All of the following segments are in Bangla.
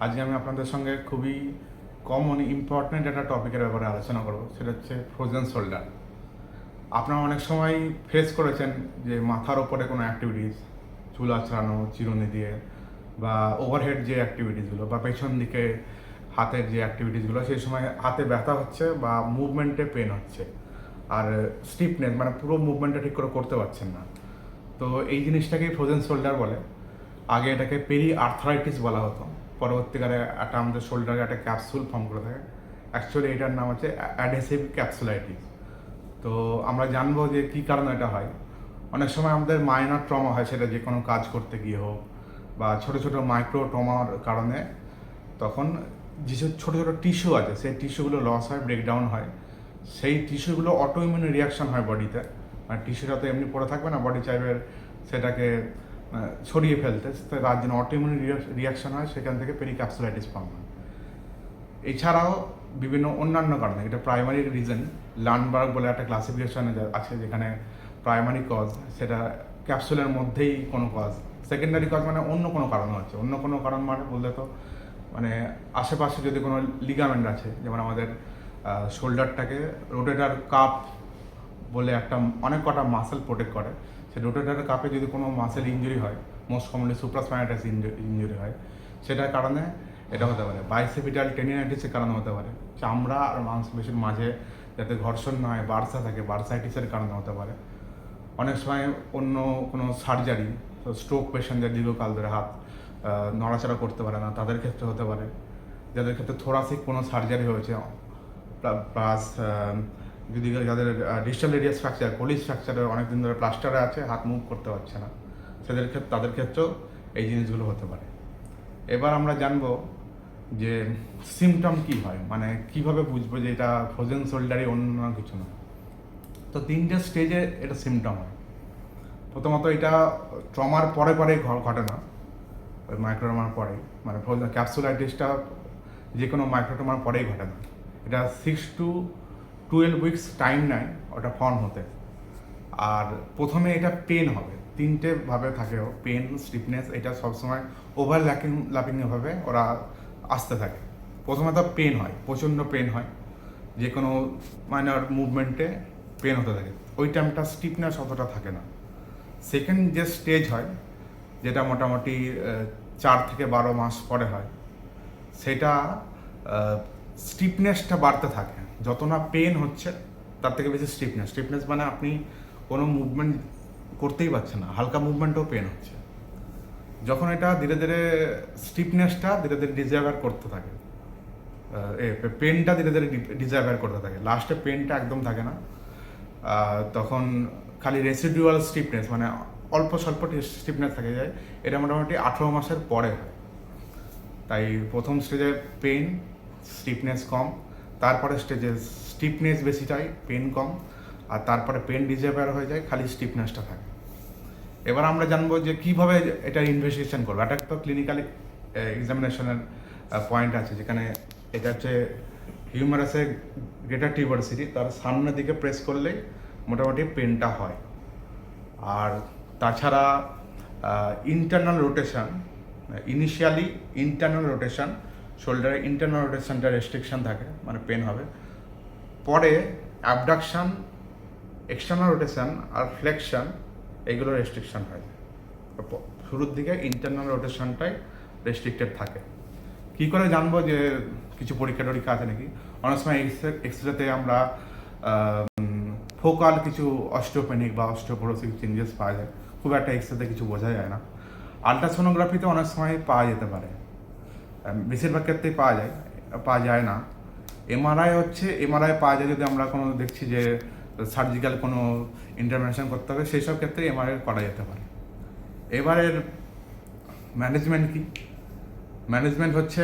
আজকে আমি আপনাদের সঙ্গে খুবই কমন ইম্পর্ট্যান্ট একটা টপিকের ব্যাপারে আলোচনা করব, সেটা হচ্ছে ফ্রোজেন শোল্ডার। আপনারা অনেক সময় ফেস করেছেন যে মাথার ওপরে কোনো অ্যাক্টিভিটিস, চুল আঁচড়ানো চিরুনি দিয়ে, বা ওভারহেড যে অ্যাক্টিভিটিসগুলো, বা পেছন দিকে হাতের যে অ্যাক্টিভিটিসগুলো, সেই সময় হাতে ব্যথা হচ্ছে বা মুভমেন্টে পেন হচ্ছে, আর স্টিফনেস মানে পুরো মুভমেন্টটা ঠিক করে করতে পারছেন না। তো এই জিনিসটাকেই ফ্রোজেন শোল্ডার বলে। আগে এটাকে পেরি আর্থরাইটিস বলা হতো, পরবর্তীকালে একটা আমাদের শোল্ডারে একটা ক্যাপসুল ফর্ম করে থাকে। অ্যাকচুয়ালি এটার নাম হচ্ছে অ্যাডহেসিভ ক্যাপসুলাইটিস। তো আমরা জানবো যে কী কারণে এটা হয়। অনেক সময় আমাদের মাইনর ট্রমা হয়, সেটা যে কোনো কাজ করতে গিয়ে হোক, বা ছোটো ছোটো মাইক্রো ট্রমার কারণে তখন যেসব ছোটো ছোটো টিস্যু আছে সেই টিস্যুগুলো লস হয়, ব্রেকডাউন হয়। সেই টিস্যুগুলো অটো ইমিউন রিয়াকশন হয় বডিতে, মানে টিস্যুটা তো এমনি পড়ে থাকবে না, বডি চাইবে সেটাকে ছড়িয়ে ফেলতে, তার জন্য অটো ইমিউন রিয়াকশন হয়, সেখান থেকে পেরিক্যাপসুলাইটিস ফর্ম হয়। এছাড়াও বিভিন্ন অন্যান্য কারণে, এটা প্রাইমারি রিজন লার্নবার্গ বলে একটা ক্লাসিফিকেশন আছে, যেখানে প্রাইমারি কজ সেটা ক্যাপসুলের মধ্যেই কোনো কজ, সেকেন্ডারি কজ মানে অন্য কোনো কারণ হচ্ছে। অন্য কোনো কারণ মানে বললে তো মানে আশেপাশে যদি কোনো লিগামেন্ট আছে, যেমন আমাদের শোল্ডারটাকে রোটেটার কাপ বলে একটা অনেক কটা মাসেল প্রোটেক্ট করে, সেই রোটেটার কাপে যদি কোনো মাসেল ইঞ্জুরি হয়, মোস্ট কমনলি সুপ্রাস্পাইনাটাইস ইঞ্জুরি হয়, সেটার কারণে এটা হতে পারে। বাইসেপিটাল টেন্ডিনাইটিসের কারণে হতে পারে। চামড়া আর মাংসপেশির মাঝে যাতে ঘর্ষণ না হয়, বার্সা থাকে, বার্সাইটিসের কারণে হতে পারে। অনেক সময় অন্য কোনো সার্জারি, তো স্ট্রোক পেশেন্ট যাদের দীর্ঘকাল ধরে হাত নড়াচড়া করতে পারে না, তাদের ক্ষেত্রে হতে পারে। যাদের ক্ষেত্রে থোরাসিক কোনো সার্জারি হয়েছে, প্লাস যদি যাদের ডিস্টাল রেডিয়াস ফ্র্যাকচার, কোলিস ফ্র্যাকচারে অনেকদিন ধরে প্লাস্টারে আছে, হাত মুভ করতে পারছে না, তাদের ক্ষেত্রেও এই জিনিসগুলো হতে পারে। এবার আমরা জানবো যে সিমটম কী হয়, মানে কিভাবে বুঝবো যে এটা ফ্রোজেন শোল্ডারই, অন্য কিছু না। তো তিনটে স্টেজে এটা সিমটম হয়। প্রথমত এটা ট্রমার পরে ঘটে না, ওই মাইক্রোট্রমার পরেই, মানে ক্যাপসুলাইটিসটা যে কোনো মাইক্রোট্রমার পরেই ঘটে না। এটা 6 to 12 উইকস টাইম নেয় ওটা ফর্ম হতে। আর প্রথমে এটা পেন হবে, তিনটে ভাবে থাকে, পেন, স্টিফনেস, এটা সবসময় ওভারল্যাপিংভাবে ওরা আসতে থাকে। প্রথমে তো পেন হয়, প্রচণ্ড পেন হয়, যে কোনো মাইনর মুভমেন্টে পেন হতে থাকে, ওই টাইমটা স্টিফনেস অতটা থাকে না। সেকেন্ড যে স্টেজ হয়, যেটা মোটামুটি 4 থেকে 12 মাস পরে হয়, সেটা স্টিফনেসটা বাড়তে থাকে। যত না পেন হচ্ছে তার থেকে বেশি স্টিফনেস মানে আপনি কোনো মুভমেন্ট করতেই পারছেন না, হালকা মুভমেন্টও পেন হচ্ছে। যখন এটা ধীরে ধীরে স্টিফনেসটা ধীরে ধীরে ডিজাইভার করতে থাকে, পেনটা ধীরে ধীরে ডিজাইভার করতে থাকে, লাস্টে পেনটা একদম থাকে না, তখন খালি রেসিডুয়াল স্টিফনেস মানে অল্প স্বল্প স্টিফনেস থাকে যায়। এটা মোটামুটি 18 মাসের পরে হয়। তাই প্রথম স্টেজে পেন, স্টিফনেস কম, তারপরে স্টেজে স্টিফনেস বেশি চাই, পেন কম, আর তারপরে পেন ডিজাইভার হয়ে যায়, খালি স্টিফনেসটা থাকে। এবার আমরা জানবো যে কীভাবে এটা ইনভেস্টিগেশন করবো। এটা একটা ক্লিনিক্যাল এক্সামিনেশনের পয়েন্ট আছে, যেখানে এটা হচ্ছে হিউমারাসের গ্রেটার টিউবারসিটি, তার সামনের দিকে প্রেস করলেই মোটামুটি পেনটা হয়। আর তাছাড়া internal rotation, initially internal rotation, শোল্ডারের ইন্টারনাল রোটেশনটা রেস্ট্রিকশন থাকে, মানে পেন হবে। পরে অ্যাবডাকশন, এক্সটার্নাল রোটেশন আর ফ্লেকশন, এগুলো রেস্ট্রিকশন হয়। শুরুর দিকে ইন্টারনাল রোটেশনটাই রেস্ট্রিক্টেড থাকে। কী করে জানবো যে কিছু পরীক্ষা টরীক্ষা আছে নাকি? অনেক সময় এক্সরেতে আমরা ফোকাল কিছু অস্টিওপেনিক বা অস্টিওপোরোসিস চেঞ্জেস পাওয়া যায়, খুব একটা এক্সরেতে কিছু বোঝা যায় না। আলট্রাসোনোগ্রাফিতে অনেক সময় পাওয়া যেতে পারে, বেশিরভাগ ক্ষেত্রেই পাওয়া যায় না। এমআরআই পাওয়া যায় যদি আমরা কোনো দেখছি যে সার্জিক্যাল কোনো ইন্টারভেনশন করতে হবে, সেই সব ক্ষেত্রে এমআরআই করা যেতে পারে। এবারের ম্যানেজমেন্ট কি? ম্যানেজমেন্ট হচ্ছে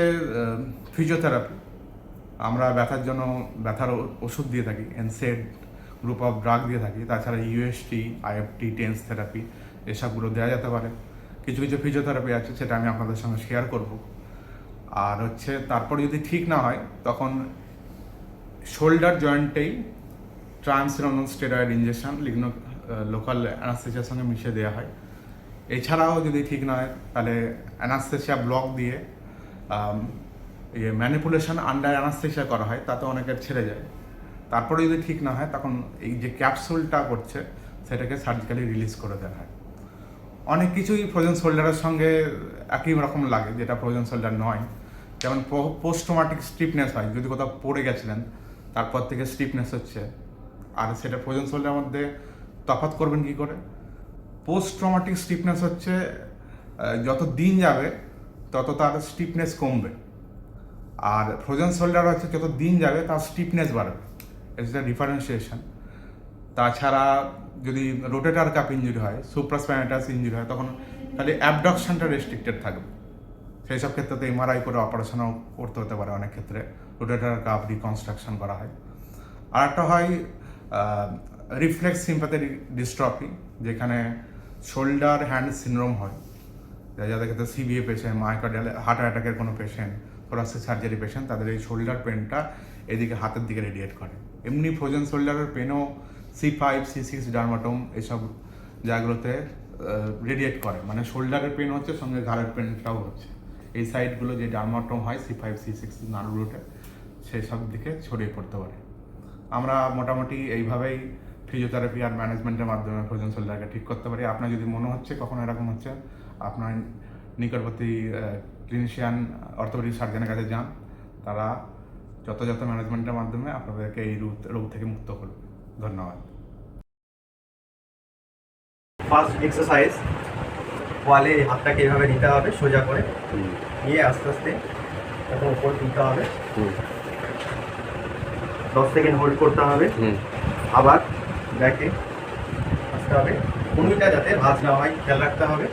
ফিজিওথেরাপি। আমরা ব্যথার ওষুধ দিয়ে থাকি, এনসেড গ্রুপ অফ ড্রাগ দিয়ে থাকি। তাছাড়া ইউএসটি, আইএফটি, টেন্স থেরাপি, এসবগুলো দেওয়া যেতে পারে। কিছু কিছু ফিজিওথেরাপি আছে, সেটা আমি আপনাদের সঙ্গে শেয়ার করব। আর হচ্ছে তারপর যদি ঠিক না হয়, তখন শোল্ডার জয়েন্টেই ট্রান্সরেনল স্টেরয়েড ইঞ্জেকশন লোকাল অ্যানাস্থেসিয়ার সঙ্গে মিশিয়ে দেওয়া হয়। এছাড়াও যদি ঠিক না হয়, তাহলে অ্যানাস্থেসিয়া ব্লক দিয়ে ম্যানিপুলেশন আন্ডার অ্যানাস্থেসিয়া করা হয়, তাতে অনেকের ছেড়ে যায়। তারপরে যদি ঠিক না হয় তখন এই যে ক্যাপসুলটা করছে সেটাকে সার্জিক্যালি রিলিজ করে দেওয়া হয়। অনেক কিছুই ফ্রোজেন শোল্ডারের সঙ্গে একই রকম লাগে, যেটা ফ্রোজেন শোল্ডার নয়। যেমন পোস্ট ট্রমাটিক স্টিফনেস হয়, যদি কোথাও পড়ে গেছিলেন তারপর থেকে স্টিফনেস হচ্ছে, আর সেটা ফ্রোজেন শোল্ডারের মধ্যে তফাৎ করবেন কী করে? পোস্ট ট্রমাটিক স্টিফনেস হচ্ছে যত দিন যাবে তত তার স্টিফনেস কমবে, আর ফ্রোজেন শোল্ডার হচ্ছে যত দিন যাবে তার স্টিফনেস বাড়বে। এটা ডিফারেন্সিয়েশন। তাছাড়া যদি রোটেটার কাপ ইঞ্জুরি হয়, সুপ্রাস্পাইনাটাস ইঞ্জুরি হয়, তখন খালি অ্যাবডাকশনটা রেস্ট্রিক্টেড থাকবে। সেই সব ক্ষেত্রে তো এমআরআই করে অপারেশনও করতে হতে পারে, অনেক ক্ষেত্রে রোটেটার কাপ রিকনস্ট্রাকশন করা হয়। আর একটা হয় রিফ্লেক্স সিম্প্যাথেটিক ডিস্ট্রফি, যেখানে শোল্ডার হ্যান্ড সিনড্রোম হয়, যাদের ক্ষেত্রে সিবিএ পেশেন্ট, মায়োকার্ডিয়াল হার্ট অ্যাটাকের কোনো পেশেন্ট, থোরাসিক সার্জারি পেশেন্ট, তাদের এই শোল্ডার পেনটা এদিকে হাতের দিকে রেডিয়েট করে। এমনি ফ্রোজেন শোল্ডারের পেনও C5, C6 ডার্মাটোম এসব জায়গাগুলোতে রেডিয়েট করে, মানে শোল্ডারের পেন হচ্ছে সঙ্গে ঘাড়ের পেনটাও হচ্ছে। এই সাইডগুলো যে ডার্মাটোম হয় C5, C6 নার্ভ রুটে, সেই সব দিকে ছড়িয়ে পড়তে পারে। আমরা মোটামুটি এইভাবেই ফিজিওথেরাপি আর ম্যানেজমেন্টের মাধ্যমে ফ্রোজেন শোল্ডারকে ঠিক করতে পারি। আপনার যদি মনে হচ্ছে কখনো এরকম হচ্ছে, আপনার নিকটবর্তী ক্লিনিশিয়ান অর্থোপেডিক সার্জনের কাছে যান, তারা যথাযথ ম্যানেজমেন্টের মাধ্যমে আপনাদেরকে এই রোগ থেকে মুক্ত করবে। ধন্যবাদ। ফার্স্ট এক্সারসাইজ, ওয়ালে হাতটাকে এইভাবে নিতে হবে সোজা করে, নিয়ে আস্তে আস্তে তখন উপর তুলতে হবে, 10 সেকেন্ড হোল্ড করতে হবে, আবার ব্যাকে আসতে হবে। কনুইটা যাতে ভাঁজ না হয় খেয়াল রাখতে হবে।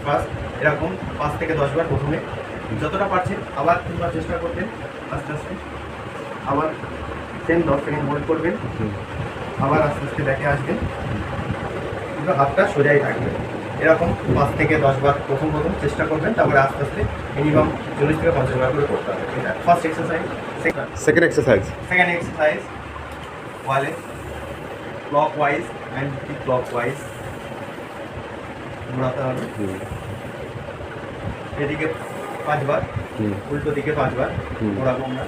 ফার্স্ট এরকম 5 থেকে 10 বার প্রথমে, যতটা পারছেন আবার 3 বার চেষ্টা করবেন আস্তে আস্তে, আবার সেম 10 সেকেন্ড হোল্ড করবেন, আবার আস্তে আস্তে ব্যাকে আসবেন, কিন্তু হাতটা সোজাই থাকবে। এরকম 5 থেকে 10 বার প্রথম চেষ্টা করবেন, তারপরে আস্তে আস্তে মিনিমাম 40 থেকে 50 বার করে করতে হবে। এটা ফার্স্ট এক্সারসাইজ। সেকেন্ড এক্সারসাইজ, ওয়ালে ক্লকওয়াইজ অ্যান্টি ক্লকওয়াইজ ঘোরাতে হবে, এদিকে 5 বার, উল্টো দিকে 5 বার ঘোরাবো আমরা।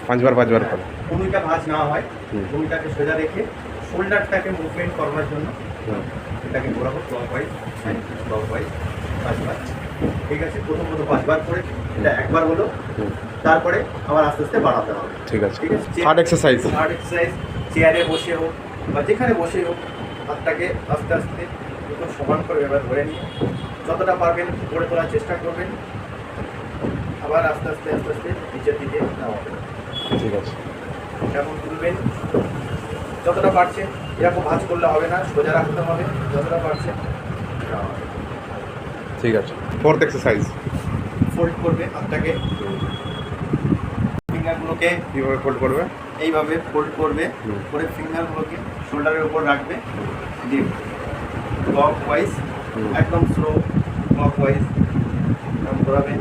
5 বার করে। কনুইটা ভাঁজ না হয়, কনুইটাকে সোজা রেখে শোল্ডারটাকে মুভমেন্ট করবার জন্য এটাকে ঘোরাবো ক্লকওয়াইজ অ্যান্ড ক্লকওয়াইজ 5 বার। ঠিক আছে, প্রথম 5 বার করে এটা একবার হলো, তারপরে আবার আস্তে আস্তে বাড়াতে হবে। ঠিক আছে। থার্ড এক্সারসাইজ, চেয়ারে বসে হোক বা যেখানে বসে হোক, হাতটাকে আস্তে আস্তে একটু সমান করে এবার ধরে নিয়ে যতটা পারবেন করে তোলার চেষ্টা করবেন, আবার আস্তে আস্তে নিচের দিকে নামাবেন। ঠিক আছে, এরকম তুলবেন যতটা পারছেন। এরকম ভাঁজ করলে হবে না, সোজা রাখতে হবে যতটা পারছেন। ঠিক আছে। ফোর্থ এক্সারসাইজ, ফোল্ড করবে হাতটাকে, ফিঙ্গারগুলোকে কীভাবে ফোল্ড করবে? এইভাবে ফোল্ড করবে, করে ফিঙ্গারগুলোকে শোল্ডারের উপর রাখবে, দিয়ে ক্লকওয়াইজ একদম স্লো ক্লকওয়াইজ ঘোরাবেন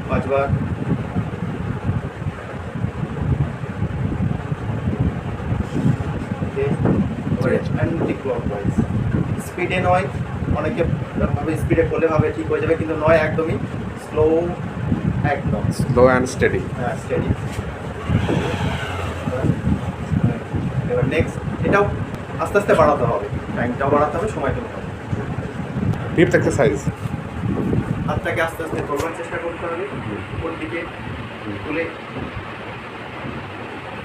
5 বার। অ্যান্টি ক্লকওয়াইজ, স্পিডে নয়, অনেকে ভাবে স্পিডে করলে ভাবে ঠিক হয়ে যাবে, কিন্তু নয়, একদমই স্লো, একদম স্লো অ্যান্ড স্টেডি। হ্যাঁ, স্টেডি। এবার নেক্সট, এটাও আস্তে আস্তে বাড়াতে হবে, টাইমটাও বাড়াতে হবে, সময় দিতে হবে। ফিফথ এক্সারসাইজ, হাতটাকে আস্তে আস্তে তোলার চেষ্টা করতে হবে, উপর দিকে তুলে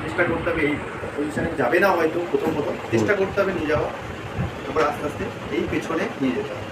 চেষ্টা করতে হবে। এই পজিশনে যাবে না হয়তো প্রথম চেষ্টা করতে হবে নিয়ে যাওয়া, তারপর আস্তে আস্তে এই পেছনে নিয়ে যেতে হবে।